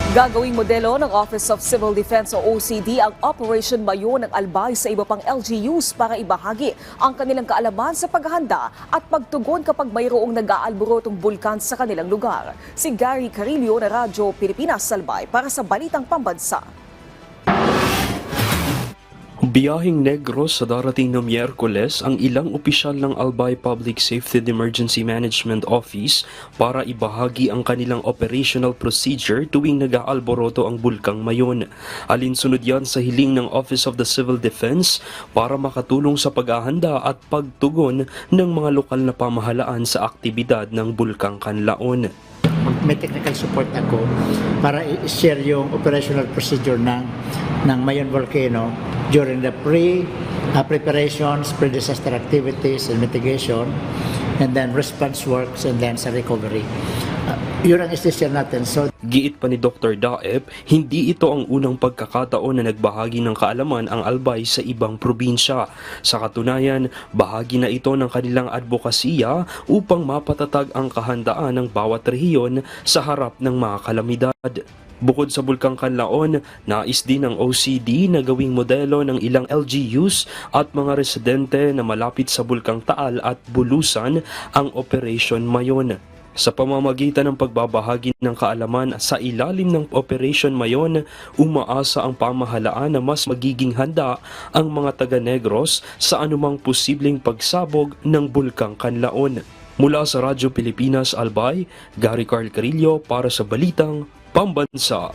Gagawing modelo ng Office of Civil Defense o OCD ang Operation Mayon ng Albay sa iba pang LGUs para ibahagi ang kanilang kaalaman sa paghahanda at pagtugon kapag mayroong nag-aalborotong bulkan sa kanilang lugar. Si Gary Carillo na Radyo Pilipinas Albay para sa Balitang Pambansa. Biyaheng Negros sa darating na Miyerkules ang ilang opisyal ng Albay Public Safety and Emergency Management Office para ibahagi ang kanilang operational procedure tuwing nag-aalboroto ang bulkang Mayon. Alinsunod yan sa hiling ng Office of the Civil Defense para makatulong sa paghahanda at pagtugon ng mga lokal na pamahalaan sa aktibidad ng bulkang Kanlaon. May technical support ako para i-share yung operational procedure ng Mayon Volcano during the preparations, pre-disaster activities and mitigation, and then response works, and then sa recovery. Yun ang isi-share natin. So, giit pa ni Dr. Daep, hindi ito ang unang pagkakataon na nagbahagi ng kaalaman ang Albay sa ibang probinsya. Sa katunayan, bahagi na ito ng kanilang advokasya upang mapatatag ang kahandaan ng bawat rehiyon sa harap ng mga kalamidad. Bukod sa Bulkang Kanlaon, nais din ng OCD na gawing modelo ng ilang LGUs at mga residente na malapit sa Bulkang Taal at Bulusan ang Operation Mayon. Sa pamamagitan ng pagbabahagi ng kaalaman sa ilalim ng Operation Mayon, umaasa ang pamahalaan na mas magiging handa ang mga taga-Negros sa anumang posibleng pagsabog ng Bulkang Kanlaon. Mula sa Radyo Pilipinas Albay, Gary Carl Carillo para sa Balitang Pambansa.